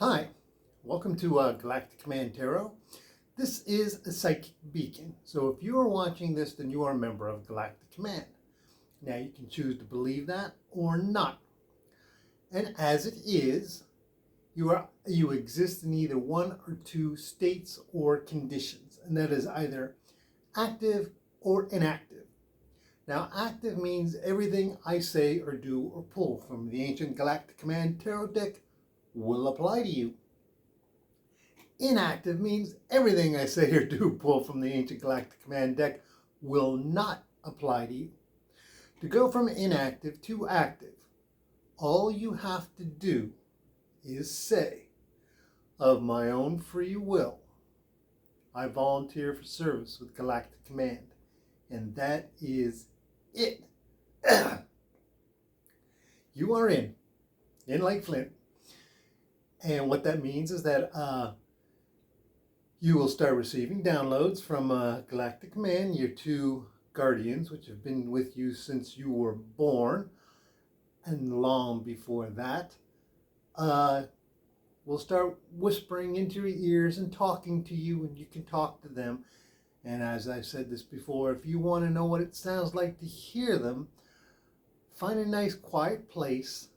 Hi, welcome to Galactic Command Tarot. This is a psychic beacon. So if you are watching this, then you are a member of Galactic Command. Now you can choose to believe that or not. And as it is, you exist in either one or two states or conditions. And that is either active or inactive. Now active means everything I say or do or pull from the ancient Galactic Command Tarot deck will apply to you. Inactive means everything I say or do pull from the ancient Galactic Command deck will not apply to you. To go from inactive to active, all you have to do is say, of my own free will, I volunteer for service with Galactic Command. And that is it. You are in like Flint. And what that means is that you will start receiving downloads from Galactic Command, your two guardians, which have been with you since you were born, and long before that. Will start whispering into your ears and talking to you, and you can talk to them. And as I've said this before, if you want to know what it sounds like to hear them, find a nice quiet place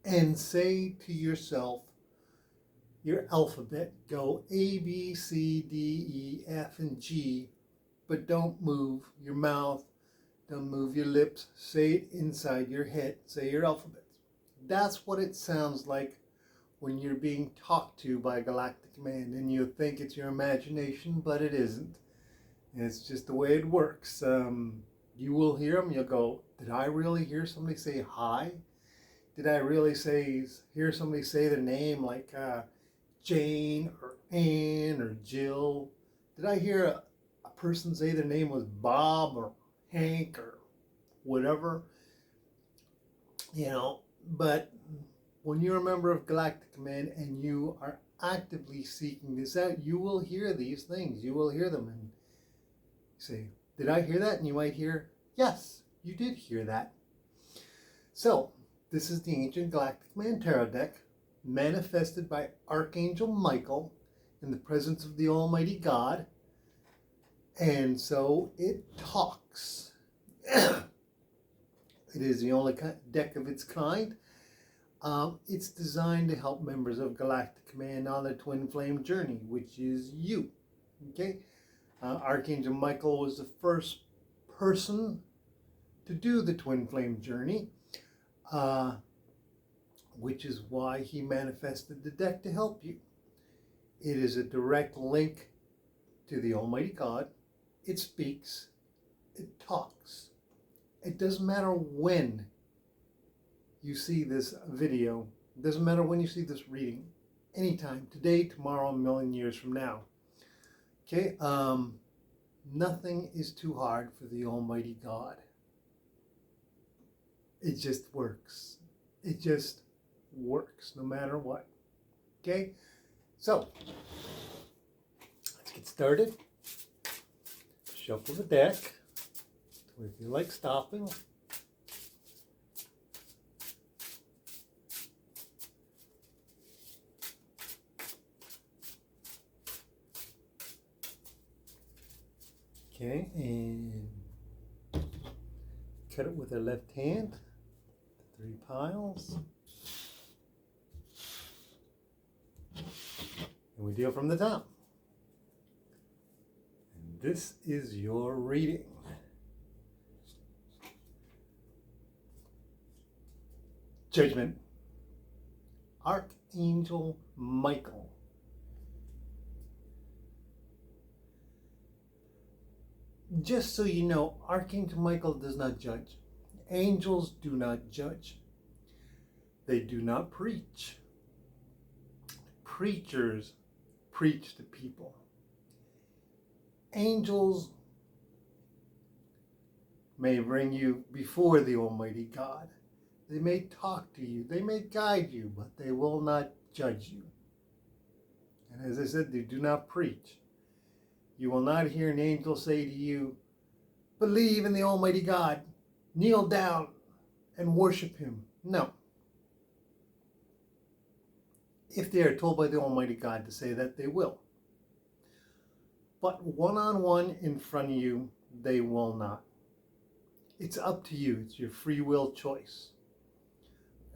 and say to yourself your alphabet. Go A, B, C, D, E, F, and G, but don't move your mouth, don't move your lips. Say it inside your head. Say your alphabet. That's what it sounds like when you're being talked to by Galactic Command, and you think it's your imagination, but it isn't. It's just the way it works. You will hear them. You'll go, did I really hear somebody say hi? Did I really hear somebody say their name, like Jane or Anne or Jill? Did I hear a person say their name was Bob or Hank or whatever? But when you're a member of Galactic Command and you are actively seeking this out, you will hear these things. You will hear them and say, did I hear that? And you might hear, yes, you did hear that. So, this is the ancient Galactic Command Tarot deck, manifested by Archangel Michael in the presence of the Almighty God. And so it talks. It is the only deck of its kind. It's designed to help members of Galactic Command on their Twinflame Journey, which is you. Okay? Archangel Michael was the first person to do the Twinflame Journey, which is why he manifested the deck to help you. It is a direct link to the Almighty God. It speaks. It talks. It doesn't matter when you see this video. It doesn't matter when you see this reading. Anytime. Today, tomorrow, a million years from now. Okay? Nothing is too hard for the Almighty God. It just works. It just works no matter what. Okay? So, let's get started. Shuffle the deck. If you like stopping. Okay, and cut it with our left hand. 3 piles. And we deal from the top. And this is your reading. Judgment. Archangel Michael. Just so you know, Archangel Michael does not judge. Angels do not judge. They do not preach. Preachers preach to people. Angels may bring you before the Almighty God. They may talk to you. They may guide you, but they will not judge you. And as I said, they do not preach. You will not hear an angel say to you, believe in the Almighty God, kneel down and worship Him. No. if they are told by the Almighty God to say that, they will. But one-on-one in front of you, they will not. It's up to you. It's your free will choice.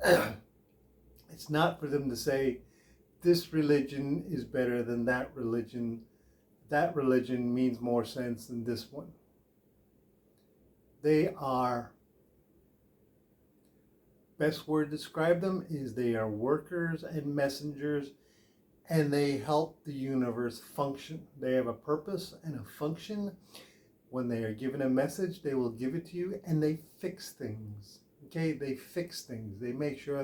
It's not for them to say, this religion is better than that religion. That religion means more sense than this one. They are, best word to describe them is they are workers and messengers, and they help the universe function. They have a purpose and a function. When they are given a message, they will give it to you, and they fix things. Okay, they fix things. They make sure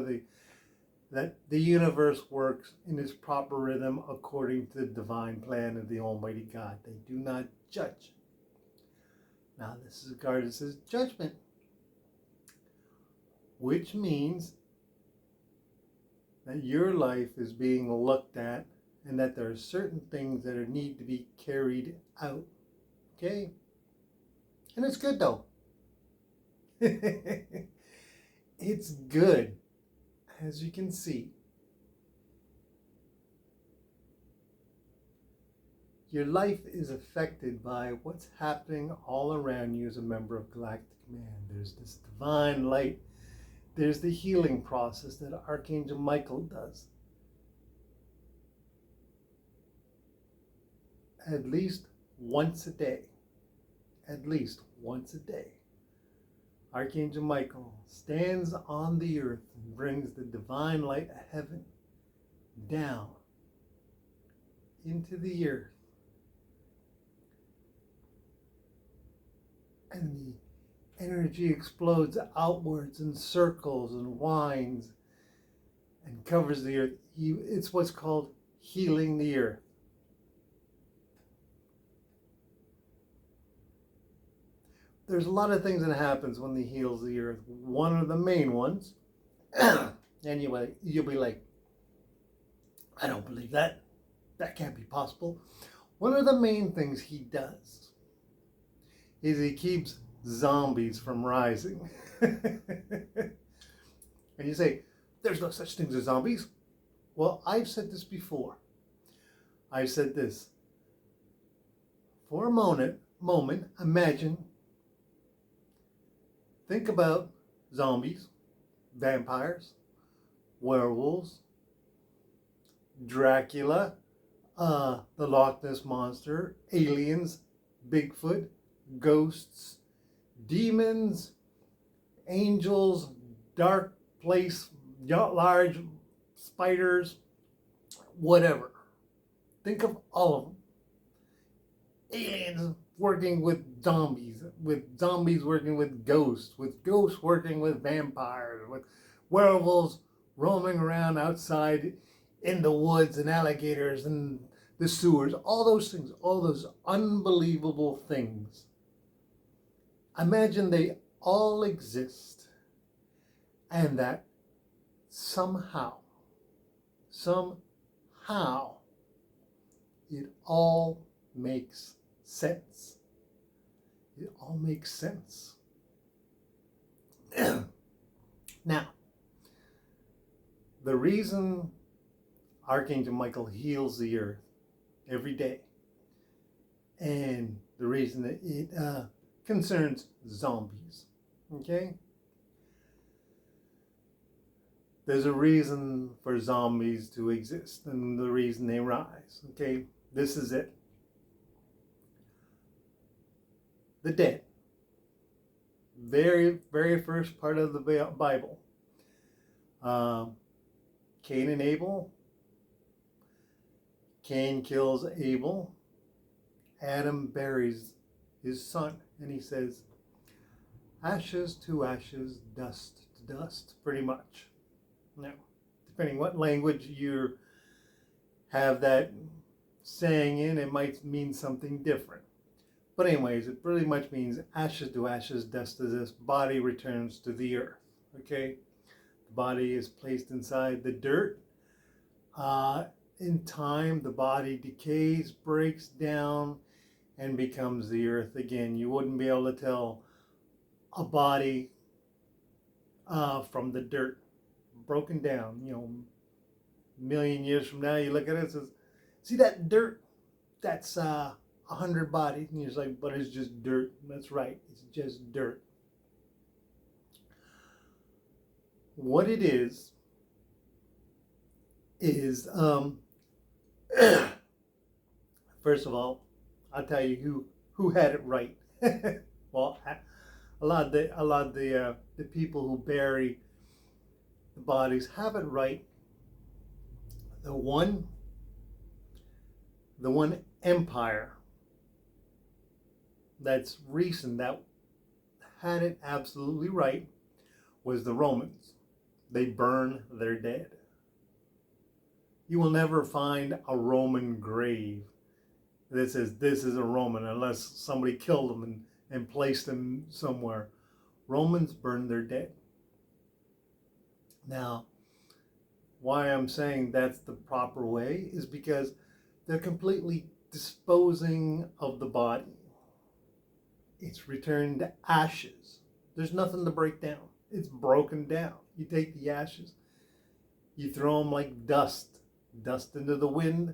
that the universe works in its proper rhythm according to the divine plan of the Almighty God. They do not judge. Now, this is a card that says judgment, which means that your life is being looked at and that there are certain things that need to be carried out. Okay? And it's good, though. It's good, as you can see. Your life is affected by what's happening all around you as a member of Galactic Command. There's this divine light. There's the healing process that Archangel Michael does. At least once a day. At least once a day. Archangel Michael stands on the earth and brings the divine light of heaven down into the earth. And the energy explodes outwards in circles and winds and covers the earth. It's what's called healing the earth. There's a lot of things that happens when he heals the earth. One of the main ones, and you'll be like, I don't believe that. That can't be possible. One of the main things he does is he keeps zombies from rising. And you say, there's no such thing as zombies. Well, I've said this before. I've said this. For a moment, imagine, think about zombies, vampires, werewolves, Dracula, the Loch Ness Monster, aliens, Bigfoot, ghosts, demons, angels, dark place, large spiders, whatever. Think of all of them. Aliens working with zombies working with ghosts working with vampires, with werewolves roaming around outside in the woods, and alligators and the sewers, all those things, all those unbelievable things. Imagine they all exist, and that somehow, it all makes sense. It all makes sense. Now, the reason Archangel Michael heals the earth every day, and the reason that it concerns zombies, okay? There's a reason for zombies to exist, and the reason they rise, okay? This is it. The dead. Very, very first part of the Bible. Cain and Abel. Cain kills Abel. Adam buries his son, and he says, ashes to ashes, dust to dust, pretty much. Now, depending what language you have that saying in, it might mean something different. But anyways, it pretty much means ashes to ashes, dust to dust, body returns to the earth, okay? The body is placed inside the dirt. In time, the body decays, breaks down, and becomes the earth again. You wouldn't be able to tell a body from the dirt, broken down, million years from now, you look at it and says, see that dirt? That's 100 bodies. And you're like, but it's just dirt. That's right. It's just dirt. What it is first of all, I'll tell you who had it right. Well, a lot of the people who bury the bodies have it right. The one empire that's recent that had it absolutely right was the Romans. They burn their dead. You will never find a Roman grave that says this is a Roman unless somebody killed them and placed them somewhere. Romans burned their dead. Now, why I'm saying that's the proper way is because they're completely disposing of the body. It's returned to ashes. There's nothing to break down. It's broken down. You take the ashes, you throw them like dust into the wind,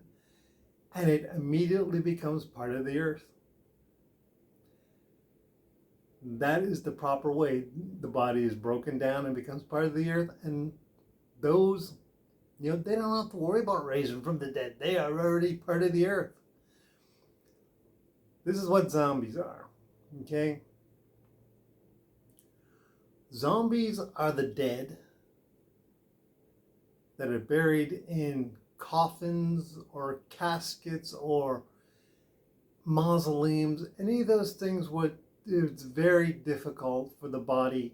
and it immediately becomes part of the earth. That is the proper way. The body is broken down and becomes part of the earth, and those, they don't have to worry about raising from the dead. They are already part of the earth. This is what zombies are, okay? Zombies are the dead that are buried in coffins or caskets or mausoleums. Any of those things it's very difficult for the body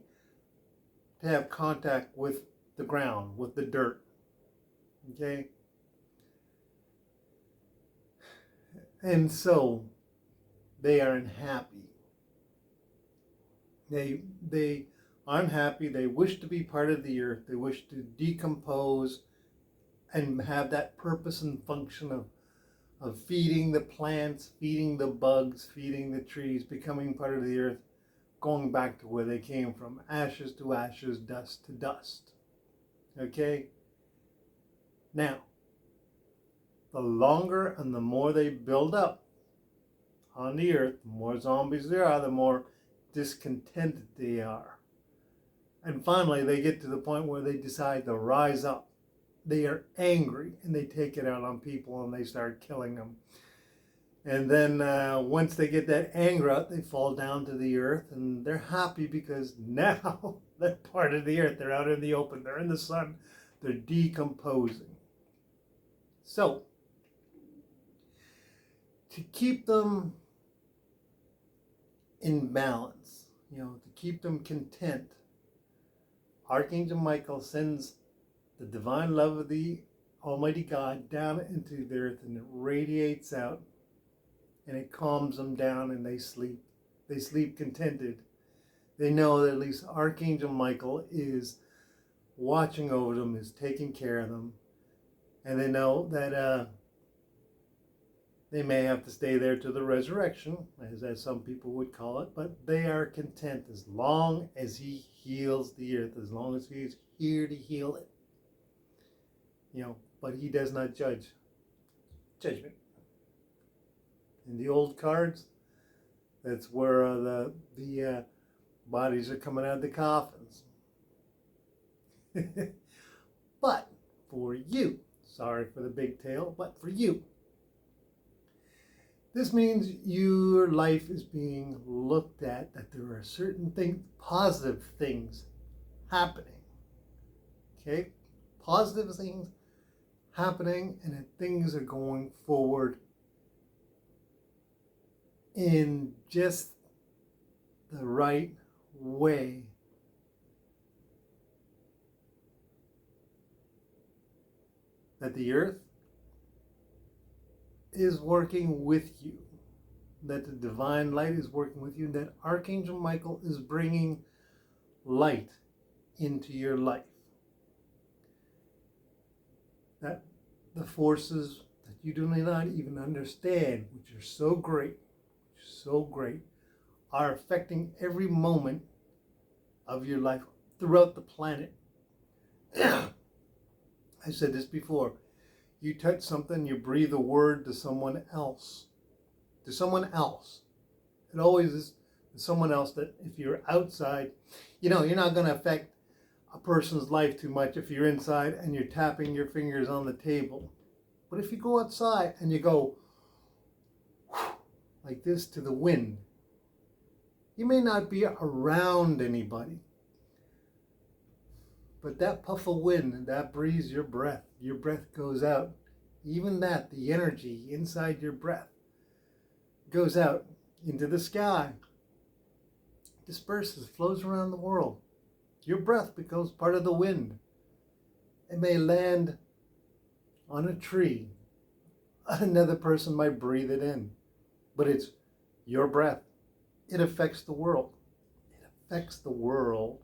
to have contact with the ground, with the dirt. Okay? And so they are unhappy. They are unhappy. They wish to be part of the earth. They wish to decompose and have that purpose and function of feeding the plants, feeding the bugs, feeding the trees, becoming part of the earth, going back to where they came from, ashes to ashes, dust to dust. Okay? Now, the longer and the more they build up on the earth, the more zombies there are, the more discontented they are. And finally, they get to the point where they decide to rise up. They are angry and they take it out on people and they start killing them. And then once they get that anger out, they fall down to the earth and they're happy because now they're part of the earth. They're out in the open. They're in the sun. They're decomposing. So, to keep them in balance, to keep them content, Archangel Michael sends the divine love of the Almighty God down into the earth, and it radiates out and it calms them down and they sleep. They sleep contented. They know that at least Archangel Michael is watching over them, is taking care of them, and they know that they may have to stay there to the resurrection, as some people would call it, but they are content as long as he heals the earth, as long as he is here to heal it. But he does not judge. Judgment. In the old cards, that's where the bodies are coming out of the coffins. But for you, sorry for the big tail, but for you, this means your life is being looked at, that there are certain things, positive things happening. Okay? Positive things happening, and that things are going forward in just the right way. That the earth is working with you, that the divine light is working with you, that Archangel Michael is bringing light into your life. That the forces that you do not even understand, which are so great, are affecting every moment of your life throughout the planet. I said this before. You touch something, you breathe a word to someone else. To someone else. It always is someone else that if you're outside, you're not going to affect a person's life too much if you're inside and you're tapping your fingers on the table. But if you go outside and you go like this to the wind, you may not be around anybody. But that puff of wind, that breeze, your breath goes out. Even that, the energy inside your breath goes out into the sky, disperses, flows around the world. Your breath becomes part of the wind. It may land on a tree. Another person might breathe it in. But it's your breath. It affects the world. It affects the world.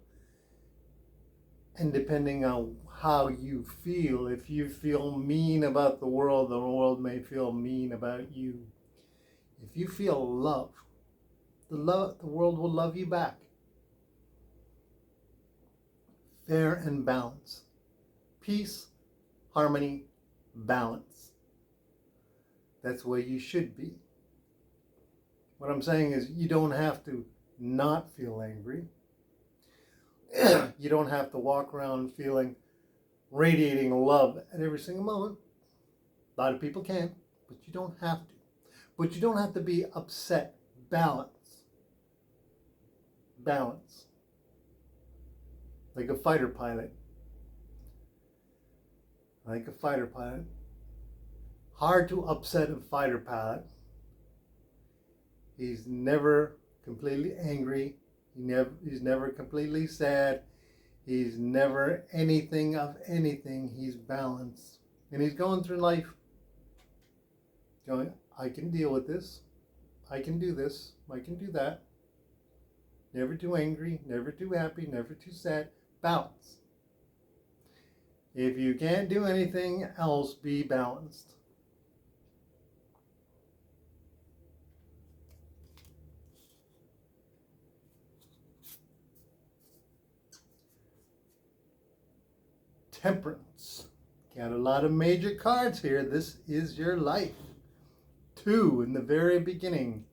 And depending on how you feel, if you feel mean about the world may feel mean about you. If you feel love, the world will love you back. Fair and balance. Peace, harmony, balance. That's where you should be. What I'm saying is you don't have to not feel angry. You don't have to walk around feeling, radiating love at every single moment. A lot of people can, but you don't have to. But you don't have to be upset. Balance. Balance. Like a fighter pilot. Like a fighter pilot. Hard to upset a fighter pilot. He's never completely angry. He's never completely sad. He's never anything of anything. He's balanced. And he's going through life going, I can deal with this. I can do this. I can do that. Never too angry, never too happy, never too sad. Balance. If you can't do anything else, be balanced. Temperance. Got a lot of major cards here. This is your life. 2 in the very beginning.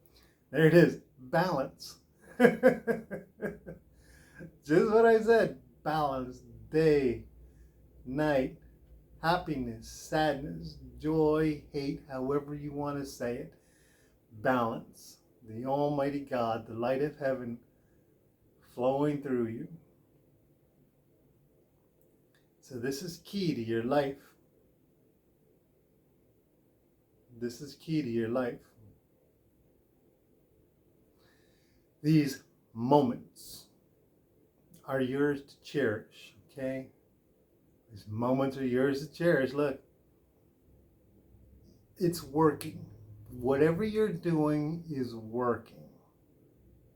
There it is. Balance. Just what I said. Balance. Day, night, happiness, sadness, joy, hate, however you want to say it. Balance. The Almighty God, the light of heaven flowing through you. So this is key to your life. This is key to your life. These moments are yours to cherish, okay? These moments are yours to cherish. Look, it's working. Whatever you're doing is working.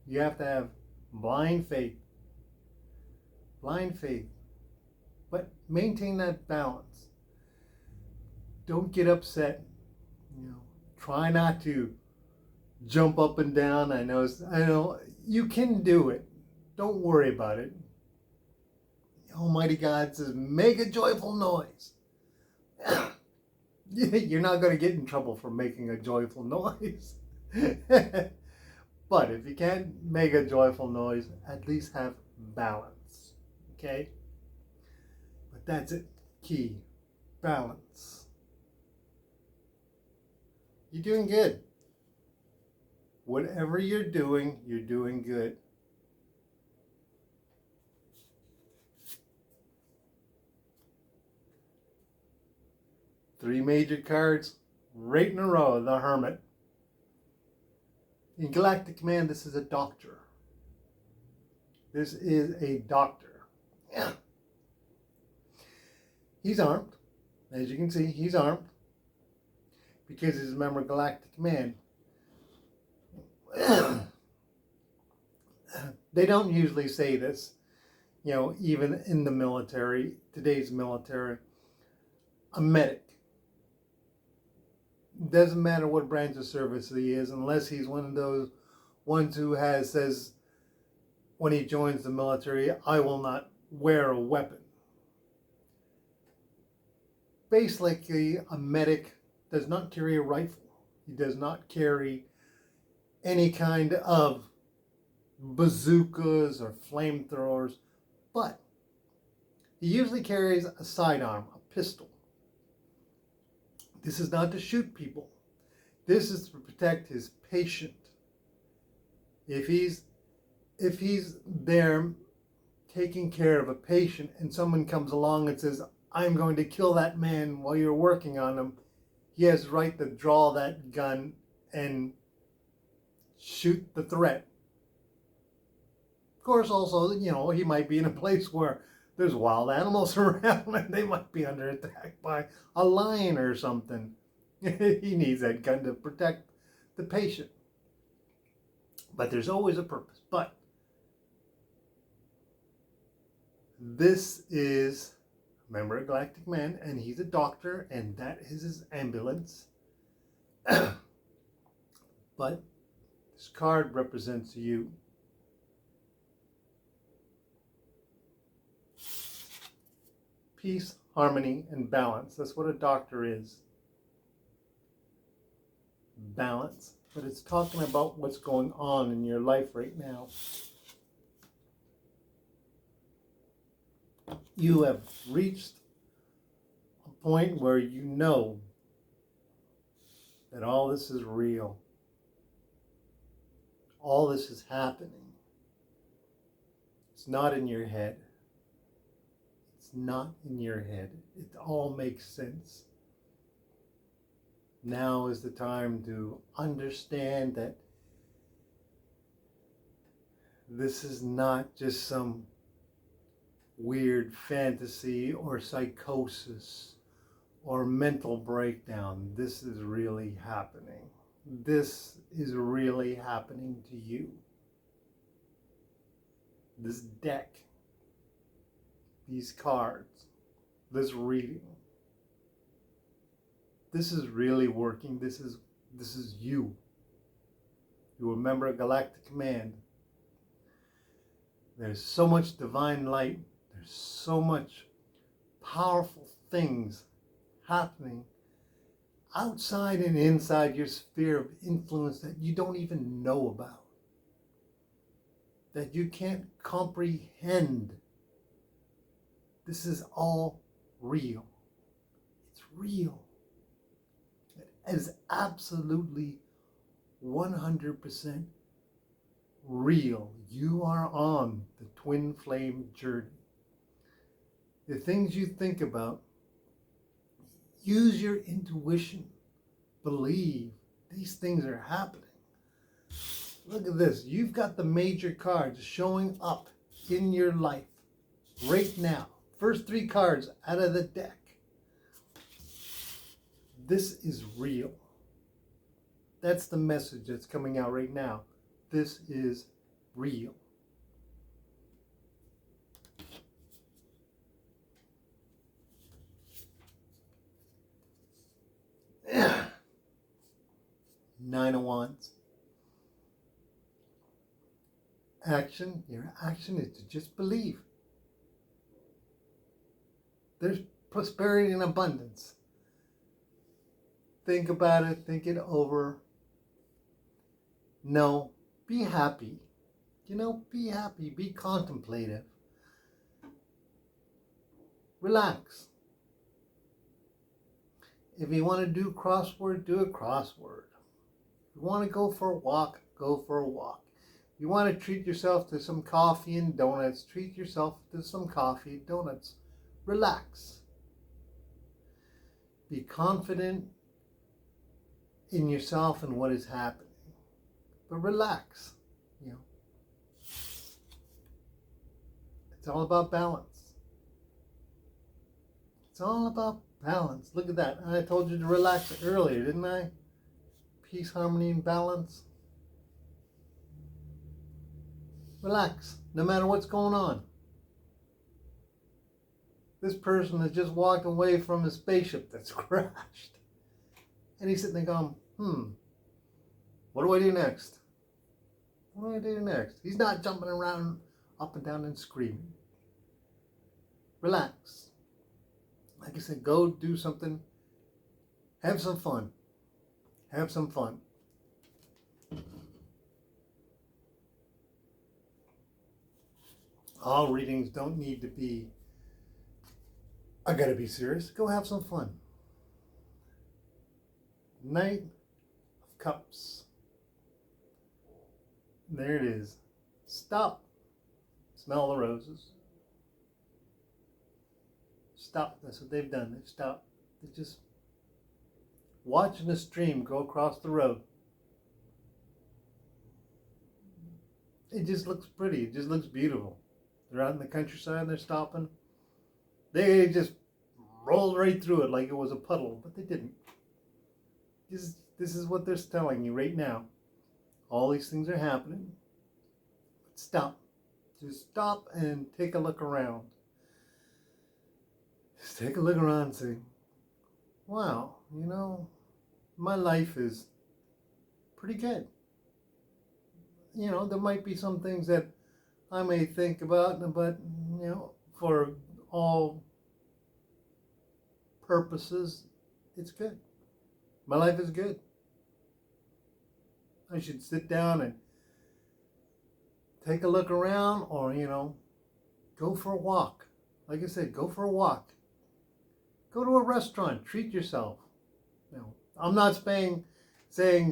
You have to have blind faith. Blind faith. But maintain that balance. Don't get upset. Try not to jump up and down. I know you can do it. Don't worry about it. Almighty God says, make a joyful noise. You're not going to get in trouble for making a joyful noise. But if you can't make a joyful noise, at least have balance. Okay? But that's it. Key. Balance. You're doing good. Whatever you're doing good. Three major cards right in a row. The Hermit. In Galactic Command, this is a doctor. This is a doctor. Yeah. He's armed. As you can see, he's armed. Because he's a member of Galactic Command. They don't usually say this, even in the military, today's military. A medic. Doesn't matter what branch of service he is, unless he's one of those ones who says when he joins the military, I will not wear a weapon. basically a medic, does not carry a rifle. He does not carry any kind of bazookas or flamethrowers, but he usually carries a sidearm, a pistol. This is not to shoot people. This is to protect his patient. If he's there taking care of a patient and someone comes along and says, I'm going to kill that man while you're working on him, he has the right to draw that gun and shoot the threat. Of course, also, he might be in a place where there's wild animals around and they might be under attack by a lion or something. He needs that gun to protect the patient. But there's always a purpose. But this is a member of Galactic Command, and he's a doctor, and that is his ambulance. But this card represents you. Peace, harmony, and balance. That's what a doctor is. Balance. But it's talking about what's going on in your life right now. You have reached a point where you know that all this is real. All this is happening. It's not in your head. It's not in your head. It all makes sense. Now is the time to understand that this is not just some weird fantasy or psychosis or mental breakdown. This is really happening. This is really happening to you. This deck, these cards, this reading. This is really working. This is you. You are a member of Galactic Command. There's so much divine light. There's so much powerful things happening outside and inside your sphere of influence that you don't even know about, that you can't comprehend. This is all real. It's real. It is absolutely 100% real. You are on the Twinflame Journey. The things you think about, use your intuition. Believe these things are happening. Look at this. You've got the major cards showing up in your life right now. First 3 cards out of the deck. This is real. That's the message that's coming out right now. This is real. Nine of Wands. Action. Your action is to just believe. There's prosperity and abundance. Think about it. Think it over. No. Be happy. Be happy. Be contemplative. Relax. If you want to do a crossword, do a crossword. If you want to go for a walk, go for a walk. If you want to treat yourself to some coffee and donuts, treat yourself to some coffee and donuts. Relax. Be confident in yourself and what is happening. But relax. It's all about balance. It's all about balance. Look at that. I told you to relax earlier, didn't I? Peace, harmony, and balance. Relax, no matter what's going on. This person has just walked away from a spaceship that's crashed. And he's sitting there going, what do I do next? What do I do next? He's not jumping around up and down and screaming. Relax. like I said, go do something. Have some fun. Have some fun. All readings don't need to be, I gotta be serious. Go have some fun. Knight of Cups. There it is. Stop. Smell the roses. Stop. That's what they've done. They've stopped. They're just watching a stream go across the road. It just looks pretty. It just looks beautiful. They're out in the countryside and they're stopping. They just rolled right through it like it was a puddle, but they didn't. This is what they're telling you right now. All these things are happening. Stop. Just stop and take a look around. Just take a look around and say, wow, you know, my life is pretty good. You know, there might be some things that I may think about, but, you know, for all purposes, it's good. My life is good. I should sit down and take a look around, or, you know, go for a walk. Like I said, go for a walk. Go to a restaurant. Treat yourself. You know, I'm not saying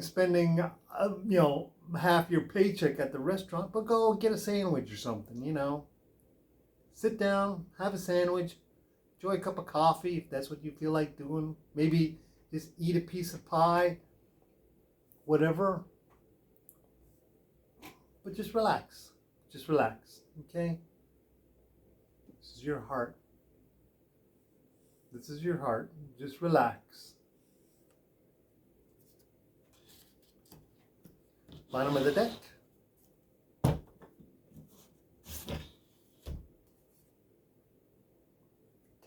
spending, you know, half your paycheck at the restaurant, but go get a sandwich or something, you know. Sit down, have a sandwich, enjoy a cup of coffee if that's what you feel like doing. Maybe just eat a piece of pie, whatever. But just relax. Just relax, okay? This is your heart. This is your heart. Just relax. Bottom of the deck.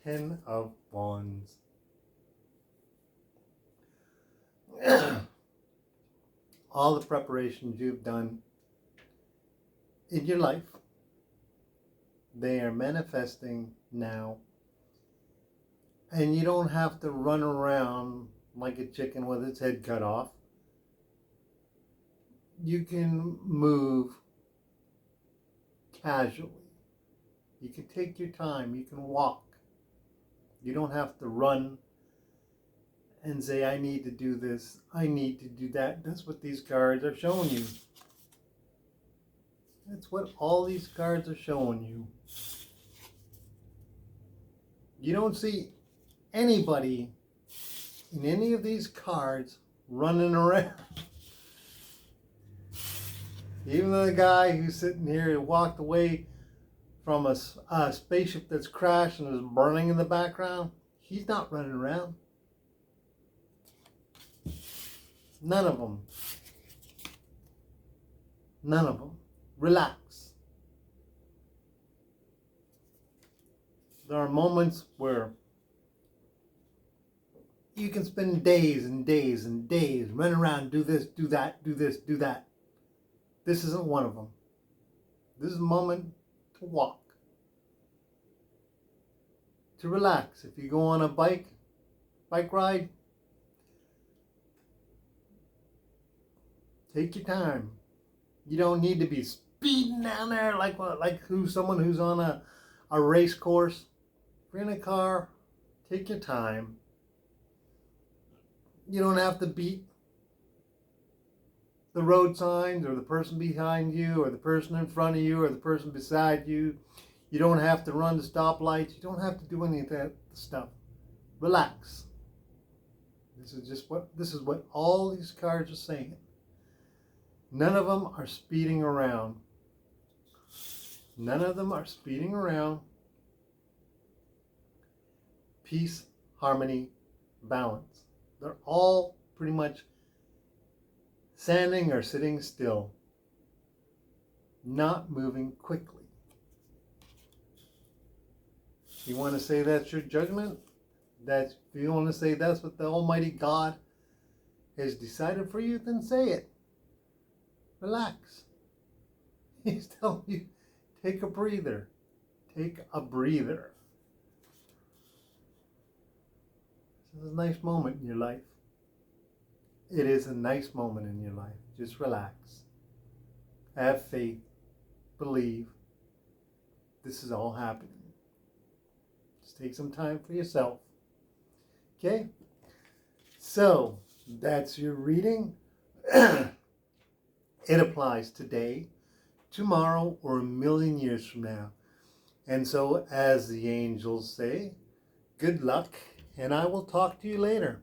Ten of Wands. All the preparations you've done in your life, they are manifesting now. And you don't have to run around like a chicken with its head cut off. You can move casually. You can take your time. You can walk. You don't have to run and say, I need to do this. I need to do that. That's what these cards are showing you. That's what all these cards are showing you. You don't see anybody in any of these cards running around. Even the guy who's sitting here who walked away from a spaceship that's crashed and is burning in the background, he's not running around. None of them. None of them. Relax. There are moments where you can spend days and days and days running around, do this, do that, do this, do that. This isn't one of them. This is a moment to walk, to relax. If you go on a bike ride, take your time. You don't need to be speeding down there like someone who's on a race course. If you're in a car, take your time. You don't have to beat the road signs or the person behind you or the person in front of you or the person beside you. You don't have to run the stoplights. You don't have to do any of that stuff. Relax. This is what all these cards are saying. None of them are speeding around. None of them are speeding around. Peace, harmony, balance. They're all pretty much standing or sitting still, not moving quickly. You want to say that's your judgment? If you want to say that's what the Almighty God has decided for you, then say it. Relax. He's telling you, take a breather. Take a breather. This is a nice moment in your life. It is a nice moment in your life. Just relax. Have faith. Believe. This is all happening. Just take some time for yourself. Okay? So, that's your reading. It applies today, tomorrow, or a million years from now. And so, as the angels say, good luck, and I will talk to you later.